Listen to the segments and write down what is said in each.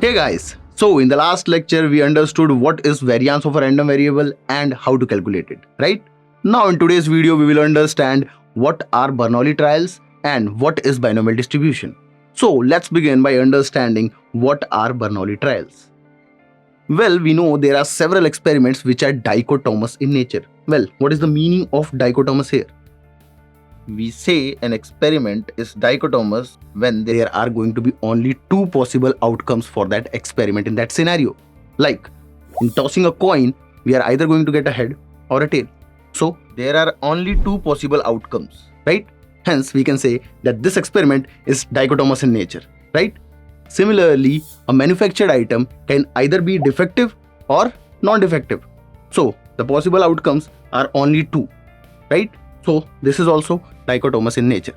Hey guys, so in the last lecture we understood what is variance of a random variable and how to calculate it, right? Now in today's video we will understand what are Bernoulli trials and what is binomial distribution. So let's begin by understanding what are Bernoulli trials. Well, we know there are several experiments which are dichotomous in nature. Well, what is the meaning of dichotomous here? We say an experiment is dichotomous when there are going to be only two possible outcomes for that experiment in that scenario. Like in tossing a coin, we are either going to get a head or a tail. So there are only two possible outcomes, right? Hence, we can say that this experiment is dichotomous in nature, right? Similarly, a manufactured item can either be defective or non-defective. So the possible outcomes are only two, right? So this is also dichotomous in nature.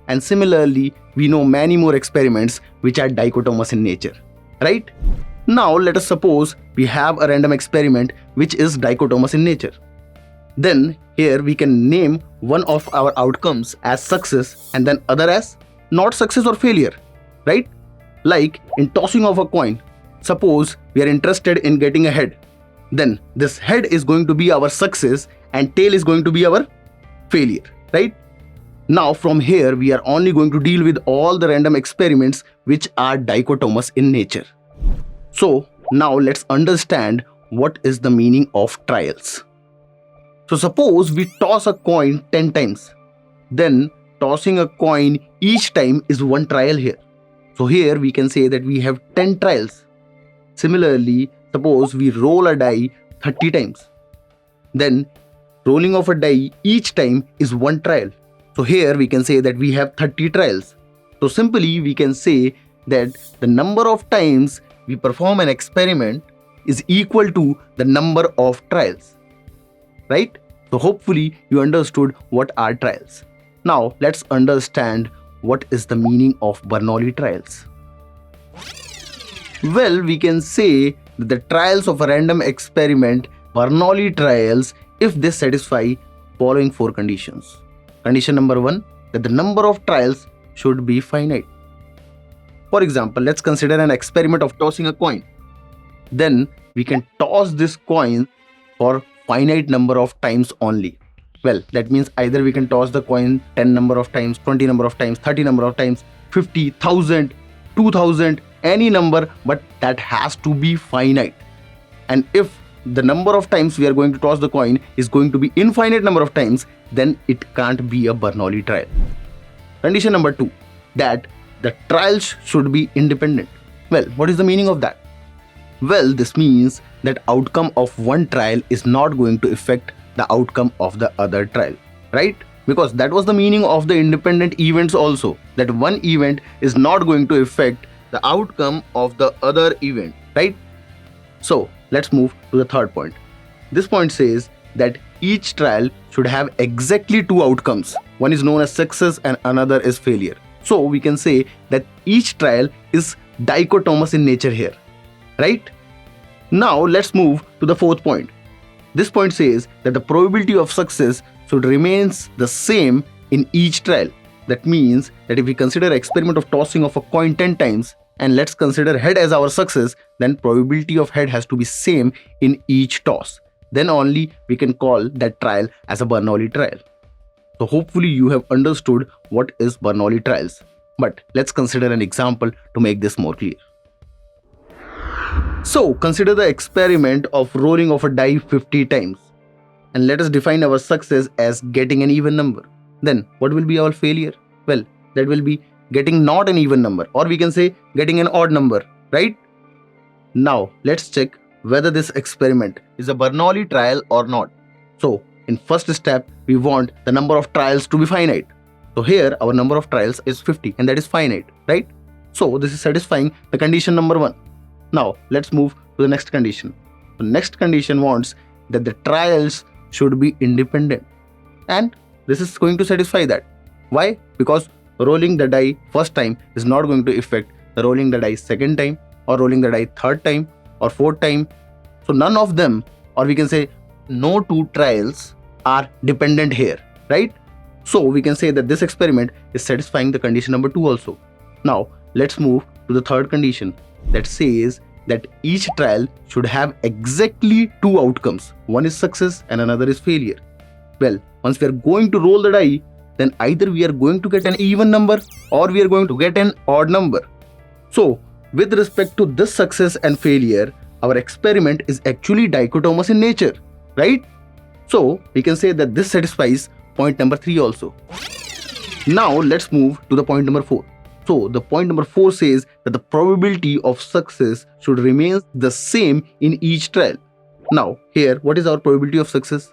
And similarly, we know many more experiments which are dichotomous in nature, right? Now let us suppose we have a random experiment which is dichotomous in nature. Then here we can name one of our outcomes as success and then other as not success or failure, right? Like in tossing of a coin, suppose we are interested in getting a head. Then this head is going to be our success and tail is going to be our failure, right? Now from here we are only going to deal with all the random experiments which are dichotomous in nature. So now let's understand what is the meaning of trials. So suppose we toss a coin 10 times. Then tossing a coin each time is one trial here. So here we can say that we have 10 trials. Similarly, suppose we roll a die 30 times. Then rolling of a die each time is one trial. So here we can say that we have 30 trials. So simply we can say that the number of times we perform an experiment is equal to the number of trials, right? So hopefully you understood what are trials. Now let's understand what is the meaning of Bernoulli trials. Well, we can say that the trials of a random experiment, Bernoulli trials, if they satisfy following four conditions. Condition number 1, that the number of trials should be finite. For example, let's consider an experiment of tossing a coin. Then we can toss this coin for finite number of times only. Well, that means either we can toss the coin 10 number of times, 20 number of times, 30 number of times, 50, 1000, 2000, any number, but that has to be finite. And if the number of times we are going to toss the coin is going to be infinite number of times, then it can't be a Bernoulli trial. Condition number 2, that the trials should be independent. Well, what is the meaning of that? Well, this means that outcome of one trial is not going to affect the outcome of the other trial, right? Because that was the meaning of the independent events also, that one event is not going to affect the outcome of the other event, right? So let's move to the third point. This point says that each trial should have exactly two outcomes. One is known as success and another is failure. So we can say that each trial is dichotomous in nature here, right? Now let's move to the fourth point. This point says that the probability of success should remain the same in each trial. That means that if we consider experiment of tossing of a coin 10 times and let's consider head as our success, then probability of head has to be same in each toss. Then only we can call that trial as a Bernoulli trial. So hopefully you have understood what is Bernoulli trials. But let's consider an example to make this more clear. So consider the experiment of rolling of a die 50 times. And let us define our success as getting an even number. Then what will be our failure? Well, that will be getting not an even number, or we can say getting an odd number, right? Now let's check whether this experiment is a Bernoulli trial or not. So in first step, we want the number of trials to be finite. So here our number of trials is 50 and that is finite, right? So this is satisfying the condition number 1. Now let's move to the next condition. The next condition wants that the trials should be independent, and this is going to satisfy that. Why? Because rolling the die first time is not going to affect the rolling the die second time or rolling the die third time or fourth time. So none of them, or we can say no two trials are dependent here, right? So we can say that this experiment is satisfying the condition number 2 also. Now let's move to the third condition that says that each trial should have exactly two outcomes. One is success and another is failure. Well, once we are going to roll the die, then either we are going to get an even number or we are going to get an odd number. So, with respect to this success and failure, our experiment is actually dichotomous in nature, right? So, we can say that this satisfies point number 3 also. Now, let's move to the point number 4. So, the point number 4 says that the probability of success should remain the same in each trial. Now, here, what is our probability of success?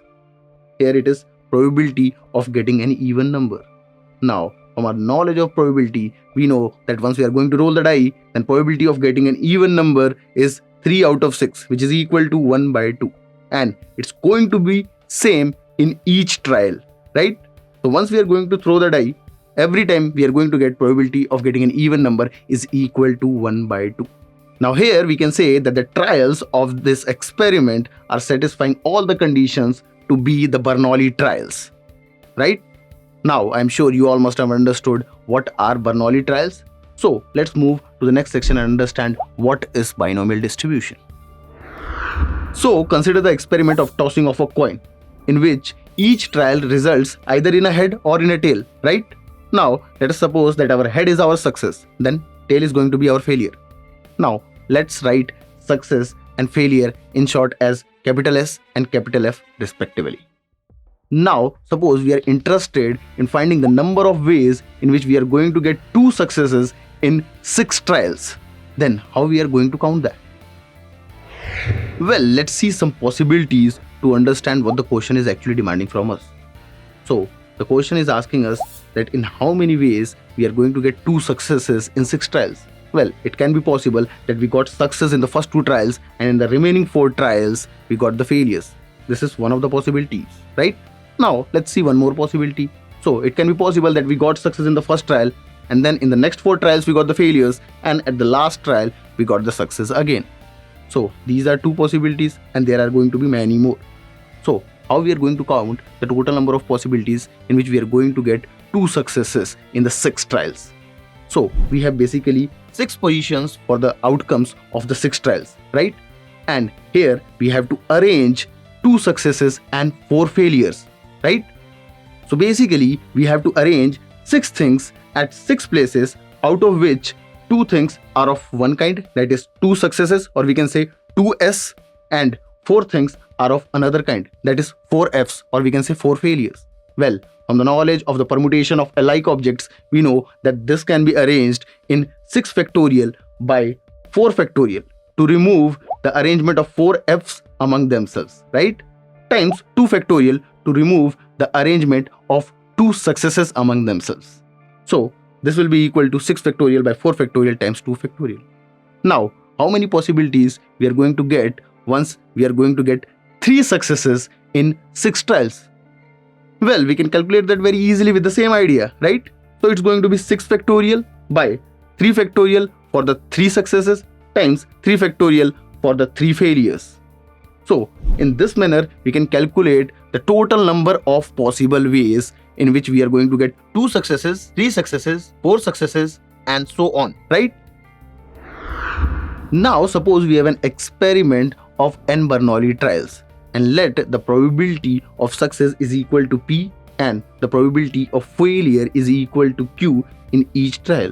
Here it is probability of getting an even number. Now, from our knowledge of probability, we know that once we are going to roll the die, then probability of getting an even number is 3 out of 6, which is equal to 1 by 2. And it's going to be same in each trial, right? So once we are going to throw the die, every time we are going to get probability of getting an even number is equal to 1 by 2. Now here we can say that the trials of this experiment are satisfying all the conditions to be the Bernoulli trials, right? Now I'm sure you all must have understood what are Bernoulli trials. So let's move to the next section and understand what is binomial distribution. So consider the experiment of tossing of a coin, in which each trial results either in a head or in a tail, right? Now let us suppose that our head is our success, then tail is going to be our failure. Now let's write success and failure in short as capital S and capital F respectively. Now suppose we are interested in finding the number of ways in which we are going to get 2 successes in 6 trials. Then how we are going to count that? Well, let's see some possibilities to understand what the question is actually demanding from us. So the question is asking us that in how many ways we are going to get 2 successes in 6 trials. Well, it can be possible that we got success in the first 2 trials and in the remaining 4 trials we got the failures. This is one of the possibilities, right? Now let's see one more possibility. So it can be possible that we got success in the first trial and then in the next 4 trials we got the failures and at the last trial we got the success again. So these are 2 possibilities and there are going to be many more. So how we are going to count the total number of possibilities in which we are going to get 2 successes in the 6 trials? So we have basically 6 positions for the outcomes of the 6 trials, right? And here we have to arrange 2 successes and 4 failures, right? So basically we have to arrange 6 things at 6 places, out of which 2 things are of one kind, that is 2 successes, or we can say 2S, and 4 things are of another kind, that is 4Fs, or we can say 4 failures. Well, from the knowledge of the permutation of alike objects, we know that this can be arranged in 6 factorial by 4 factorial to remove the arrangement of 4Fs among themselves, right? Times 2 factorial to remove the arrangement of 2 successes among themselves. So this will be equal to 6 factorial by 4 factorial times 2 factorial. Now, how many possibilities we are going to get once we are going to get 3 successes in 6 trials? Well, we can calculate that very easily with the same idea, right? So it's going to be 6 factorial by 3 factorial for the 3 successes times 3 factorial for the 3 failures. So in this manner, we can calculate the total number of possible ways in which we are going to get 2 successes, 3 successes, 4 successes, and so on, right? Now suppose we have an experiment of n Bernoulli trials, and let the probability of success is equal to P and the probability of failure is equal to Q in each trial.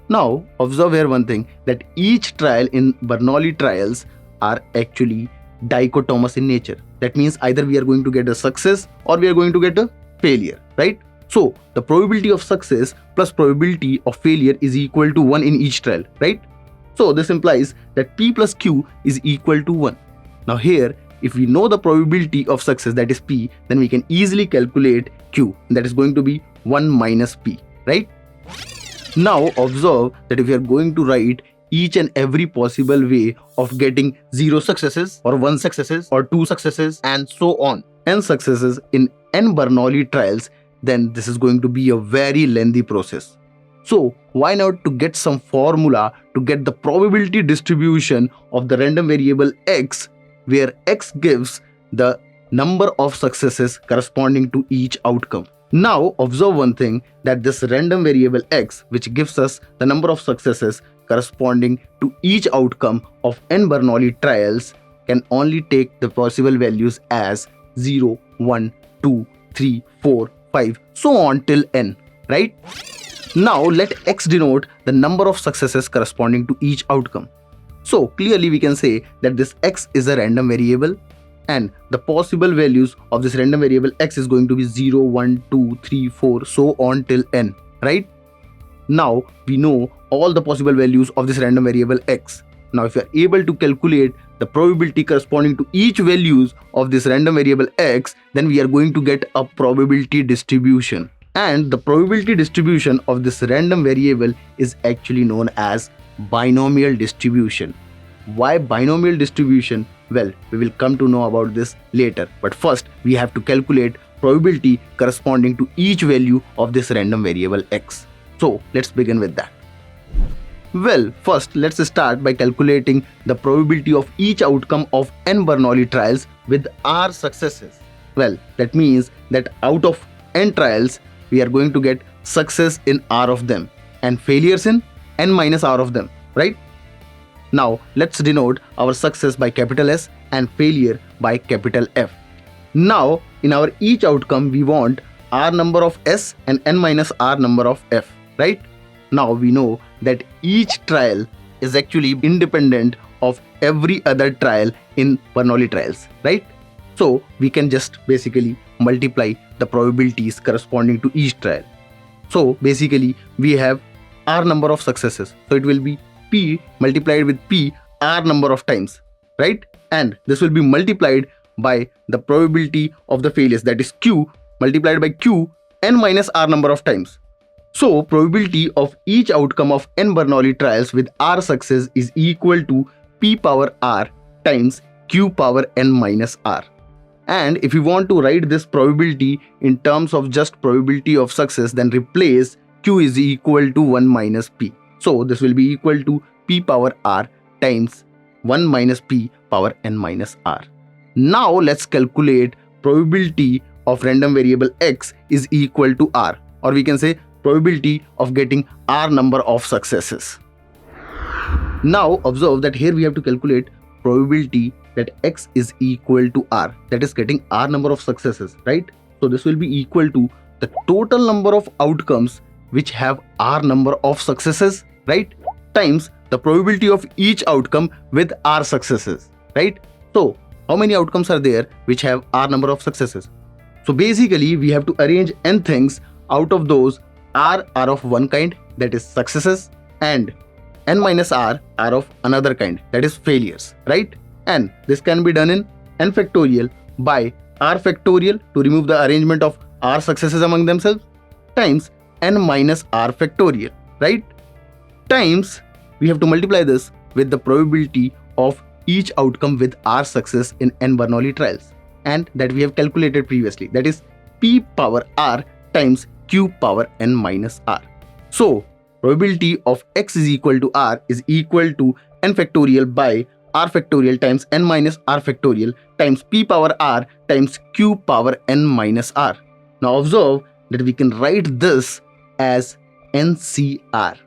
Now observe here one thing, that each trial in Bernoulli trials are actually dichotomous in nature. That means either we are going to get a success or we are going to get a failure, right? So the probability of success plus probability of failure is equal to 1 in each trial, right? So this implies that P plus Q is equal to 1. Now here, if we know the probability of success, that is P, then we can easily calculate Q, that is going to be 1 minus P, right? Now observe that if we are going to write each and every possible way of getting 0 successes or 1 successes or 2 successes and so on, n successes in n Bernoulli trials, then this is going to be a very lengthy process. So why not to get some formula to get the probability distribution of the random variable x, where x gives the number of successes corresponding to each outcome. Now observe one thing, that this random variable x, which gives us the number of successes, corresponding to each outcome of n Bernoulli trials can only take the possible values as 0, 1, 2, 3, 4, 5, so on till n, right? Now let x denote the number of successes corresponding to each outcome. So clearly we can say that this x is a random variable and the possible values of this random variable x is going to be 0, 1, 2, 3, 4, so on till n, right? Now we know all the possible values of this random variable x. Now if we are able to calculate the probability corresponding to each values of this random variable x, then we are going to get a probability distribution. And the probability distribution of this random variable is actually known as binomial distribution. Why binomial distribution? Well, we will come to know about this later. But first, we have to calculate probability corresponding to each value of this random variable x. So let's begin with that. Well, first let's start by calculating the probability of each outcome of n Bernoulli trials with r successes. Well, that means that out of n trials, we are going to get success in r of them and failures in n minus r of them, right? Now let's denote our success by capital S and failure by capital F. Now in our each outcome we want r number of S and n minus r number of F, right? Now we know that each trial is actually independent of every other trial in Bernoulli trials, right? So we can just basically multiply the probabilities corresponding to each trial. So basically we have r number of successes. So it will be p multiplied with p r number of times, right? And this will be multiplied by the probability of the failures, that is q multiplied by q n minus r number of times. So probability of each outcome of n Bernoulli trials with r success is equal to p power r times q power n minus r. And if you want to write this probability in terms of just probability of success, then replace q is equal to 1 minus p. So this will be equal to p power r times 1 minus p power n minus r. Now let's calculate probability of random variable x is equal to r, or we can say probability of getting r number of successes. Now observe that here we have to calculate probability that x is equal to r, that is getting r number of successes, right? So this will be equal to the total number of outcomes which have r number of successes, right, times the probability of each outcome with r successes, right? So how many outcomes are there which have r number of successes? So basically we have to arrange n things. Out of those, r are of one kind, that is successes, and n minus r are of another kind, that is failures, right? And this can be done in n factorial by r factorial to remove the arrangement of r successes among themselves, times n minus r factorial, right? Times we have to multiply this with the probability of each outcome with r success in n Bernoulli trials, and that we have calculated previously, that is p power r times q power n minus r. So probability of x is equal to r is equal to n factorial by r factorial times n minus r factorial times p power r times q power n minus r. Now observe that we can write this as NCR,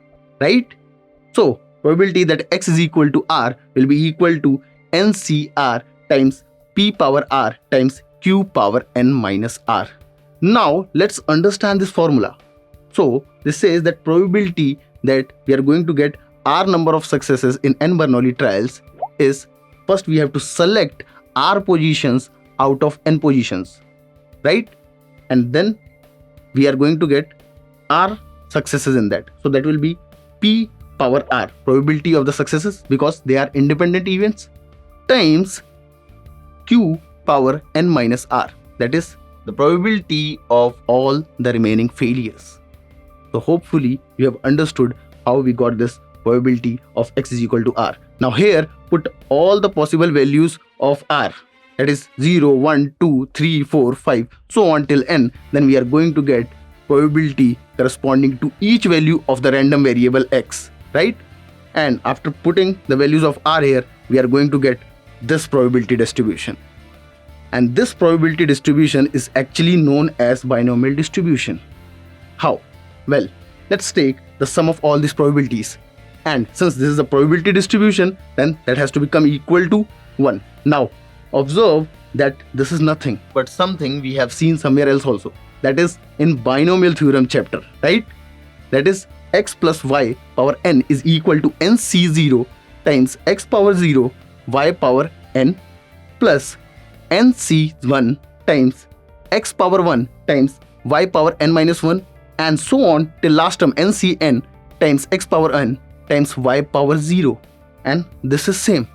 right? So probability that x is equal to r will be equal to NCR times p power r times q power n minus r. Now let's understand this formula. So this says that probability that we are going to get r number of successes in n Bernoulli trials is, first we have to select r positions out of n positions, right? And then we are going to get r successes in that. So that will be p power r, probability of the successes because they are independent events, times q power n minus r, that is the probability of all the remaining failures. So hopefully you have understood how we got this probability of x is equal to r. Now here put all the possible values of r, that is 0, 1, 2, 3, 4, 5, so on till n. Then we are going to get probability corresponding to each value of the random variable x, right? And after putting the values of r here, we are going to get this probability distribution. And this probability distribution is actually known as binomial distribution. How? Well, let's take the sum of all these probabilities. And since this is a probability distribution, then that has to become equal to 1. Now, observe that this is nothing but something we have seen somewhere else also. That is in binomial theorem chapter, right? That is x plus y power n is equal to nc0 times x power 0 y power n plus nc1 times x power 1 times y power n minus 1 and so on till last term ncn times x power n times y power 0, and this is same.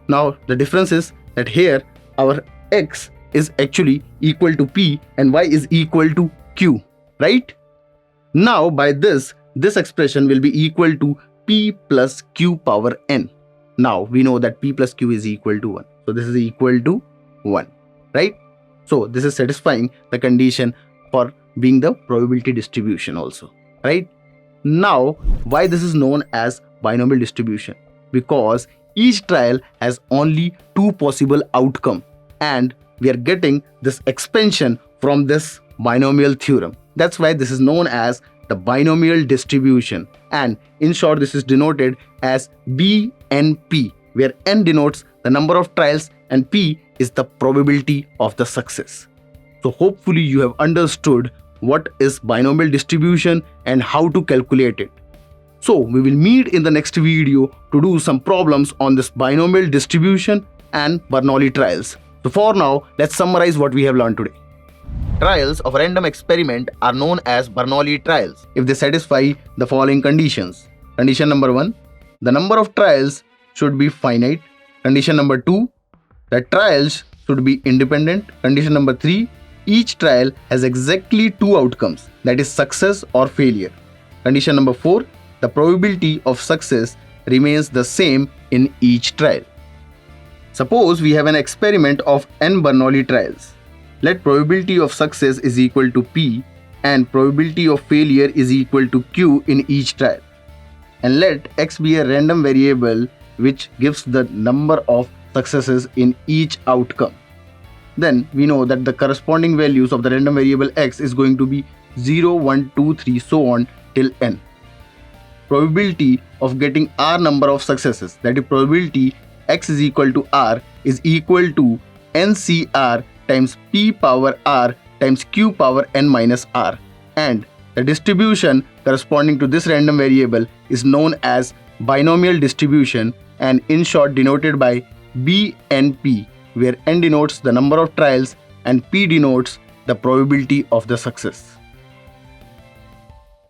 Now the difference is that here our x is actually equal to p and y is equal to q, right? Now by this expression will be equal to p plus q power n. Now we know that p plus q is equal to 1. So this is equal to 1, right? So this is satisfying the condition for being the probability distribution also, right? Now why this is known as binomial distribution? Because each trial has only two possible outcomes and we are getting this expansion from this binomial theorem. That's why this is known as the binomial distribution, and in short this is denoted as BNP, where n denotes the number of trials and p is the probability of the success. So hopefully you have understood what is binomial distribution and how to calculate it. So we will meet in the next video to do some problems on this binomial distribution and Bernoulli trials. So for now, let's summarize what we have learned today. Trials of a random experiment are known as Bernoulli trials if they satisfy the following conditions. Condition number 1, the number of trials should be finite. Condition number 2, the trials should be independent. Condition number 3, each trial has exactly two outcomes, that is success or failure. Condition number 4, the probability of success remains the same in each trial. Suppose we have an experiment of n Bernoulli trials. Let probability of success is equal to p and probability of failure is equal to q in each trial. And let x be a random variable which gives the number of successes in each outcome. Then we know that the corresponding values of the random variable x is going to be 0, 1, 2, 3, so on till n. Probability of getting r number of successes, that is probability x is equal to r, is equal to ncr times p power r times q power n minus r, and the distribution corresponding to this random variable is known as binomial distribution and in short denoted by BNP, where n denotes the number of trials and p denotes the probability of the success.